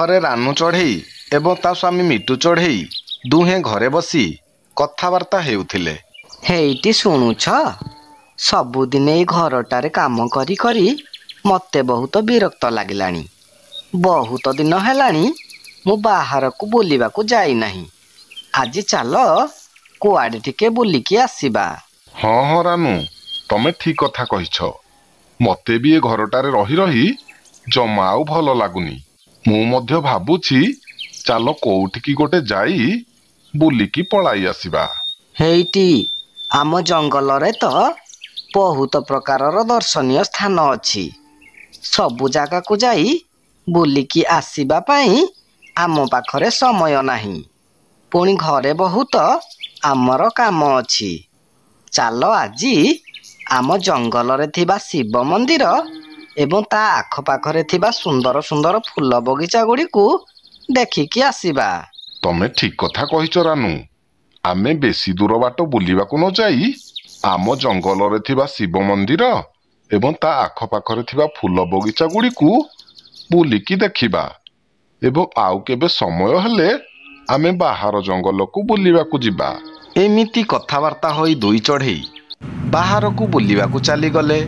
ଥରେ ରାନୁ ଚଢ଼େଇ ଏବଂ ତା ସ୍ୱାମୀ ମିଟୁ ଚଢ଼େଇ ଦୁହେଁ ଘରେ ବସି କଥାବାର୍ତ୍ତା ହେଉଥିଲେ। ହେଇଟି ଶୁଣୁଛ, ସବୁଦିନ ଏଇ ଘରଟାରେ କାମ କରି କରି ମତେ ବହୁତ ବିରକ୍ତ ଲାଗିଲାଣି। ବହୁତ ଦିନ ହେଲାଣି ମୁଁ ବାହାରକୁ ବୁଲିବାକୁ ଯାଇନାହିଁ। ଆଜି ଚାଲ କୁଆଡ଼େ ଟିକେ ବୁଲିକି ଆସିବା। ହଁ ହଁ ରାନୁ, ତମେ ଠିକ କଥା କହିଛ। ମତେ ବି ଏ ଘରଟାରେ ରହି ରହି ଜମା ଆଉ ଭଲ ଲାଗୁନି। ମୁଁ ମଧ୍ୟ ଭାବୁଛି ଚାଲ କୋଉଠିକି ଗୋଟେ ଯାଇ ବୁଲିକି ପଳାଇ ଆସିବା। ହେଇଟି ଆମ ଜଙ୍ଗଲରେ ତ ବହୁତ ପ୍ରକାରର ଦର୍ଶନୀୟ ସ୍ଥାନ ଅଛି। ସବୁ ଜାଗାକୁ ଯାଇ ବୁଲିକି ଆସିବା ପାଇଁ ଆମ ପାଖରେ ସମୟ ନାହିଁ। ପୁଣି ଘରେ ବହୁତ ଆମର କାମ ଅଛି। ଚାଲ ଆଜି ଆମ ଜଙ୍ଗଲରେ ଥିବା ଶିବ ମନ୍ଦିର ଏବଂ ତା ଆଖପାଖରେ ଥିବା ସୁନ୍ଦର ସୁନ୍ଦର ଫୁଲ ବଗିଚା ଗୁଡ଼ିକୁ ଦେଖିକି ଆସିବା। ତମେ ଠିକ କଥା କହିଛ ରାନୁ। ଆମେ ବେଶୀ ଦୂର ବାଟ ବୁଲିବାକୁ ନ ଯାଇ ଆମ ଜଙ୍ଗଲରେ ଥିବା ଶିବ ମନ୍ଦିର ଏବଂ ତା ଆଖପାଖରେ ଥିବା ଫୁଲ ବଗିଚା ଗୁଡ଼ିକୁ ବୁଲିକି ଦେଖିବା। ଏବଂ ଆଉ କେବେ ସମୟ ହେଲେ ଆମେ ବାହାର ଜଙ୍ଗଲକୁ ବୁଲିବାକୁ ଯିବା। ଏମିତି କଥାବାର୍ତ୍ତା ହୋଇ ଦୁଇ ଚଢ଼େଇ ବାହାରକୁ ବୁଲିବାକୁ ଚାଲିଗଲେ।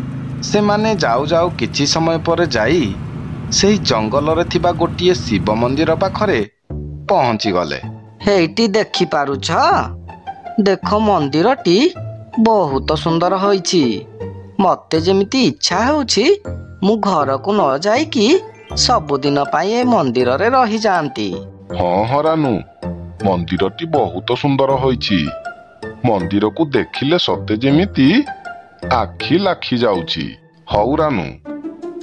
ସେମାନେ ଯାଉ ଯାଉ କିଛି ସମୟ ପରେ ଯାଇ ସେହି ଜଙ୍ଗଲରେ ଥିବା ଗୋଟିଏ ଶିବ ମନ୍ଦିର ପାଖରେ ପହଞ୍ଚିଗଲେ। ହେଇଟି ଦେଖିପାରୁଛ? ଦେଖ, ମନ୍ଦିରଟି ବହୁତ ସୁନ୍ଦର ହୋଇଛି। ମତେ ଯେମିତି ଇଚ୍ଛା ହେଉଛି ମୁଁ ଘରକୁ ନ ଯାଇକି ସବୁଦିନ ପାଇଁ ଏ ମନ୍ଦିରରେ ରହିଯାଆନ୍ତି। ହଁ ହଁ ରାନୁ, ମନ୍ଦିରଟି ବହୁତ ସୁନ୍ଦର ହୋଇଛି। ମନ୍ଦିରକୁ ଦେଖିଲେ ସତେ ଯେମିତି ଆଖି ଲାଖି ଯାଉଛି। ହଉ ରାନୁ,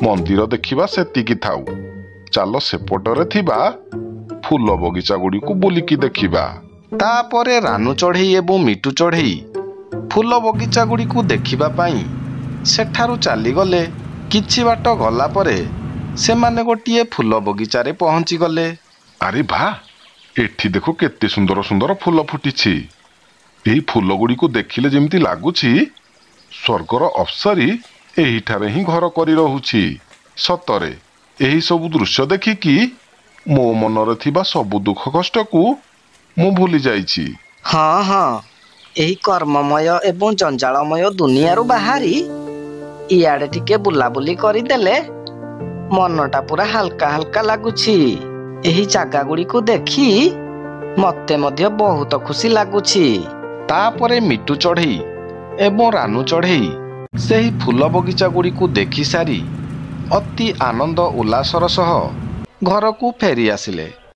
ମନ୍ଦିର ଦେଖିବା ସେତିକି ଥାଉ। ଚାଲ ସେପଟରେ ଥିବା ଫୁଲ ବଗିଚା ଗୁଡ଼ିକୁ ବୁଲିକି ଦେଖିବା। ତାପରେ ରାନୁ ଚଢ଼େଇ ଏବଂ ମିଟୁ ଚଢ଼େଇ ଫୁଲ ବଗିଚା ଗୁଡ଼ିକୁ ଦେଖିବା ପାଇଁ ସେଠାରୁ ଚାଲିଗଲେ। କିଛି ବାଟ ଗଲା ପରେ ସେମାନେ ଗୋଟିଏ ଫୁଲ ବଗିଚାରେ ପହଞ୍ଚିଗଲେ। ଆରେ ବା, ଏଠି ଦେଖ କେତେ ସୁନ୍ଦର ସୁନ୍ଦର ଫୁଲ ଫୁଟିଛି। ଏହି ଫୁଲ ଗୁଡ଼ିକୁ ଦେଖିଲେ ଯେମିତି ଲାଗୁଛି ସ୍ୱର୍ଗର ଅପ୍ସରୀ ଏହିଠାରେ ହିଁ ଘର କରି ରହୁଛି। ସତରେ ଏହି ସବୁ ଦୃଶ୍ୟ ଦେଖିକି ମୋ ମନରେ ଥିବା ସବୁ ଦୁଃଖ କଷ୍ଟକୁ ମୁଁ ଭୁଲି ଯାଇଛି। ହଁ ହଁ, ଏହି କର୍ମମୟ ଏବଂ ଜଞ୍ଜାଳମୟ ଦୁନିଆରୁ ବାହାରି ଇଆଡ଼େ ଟିକେ ବୁଲାବୁଲି କରିଦେଲେ ମନଟା ପୁରା ହାଲକା ହାଲକା ଲାଗୁଛି। ଏହି ଜାଗା ଗୁଡ଼ିକୁ ଦେଖି ମତେ ମଧ୍ୟ ବହୁତ ଖୁସି ଲାଗୁଛି। ତାପରେ ମିଟୁ ଚଢ଼େଇ ଏବଂ ରାନୁ ଚଢ଼େଇ ସେହି ଫୁଲ ବଗିଚା ଗୁଡ଼ିକୁ ଦେଖି ସାରି ଅତି ଆନନ୍ଦ ଉଲ୍ଲାସର ସହ ଘରକୁ ଫେରି ଆସିଲେ।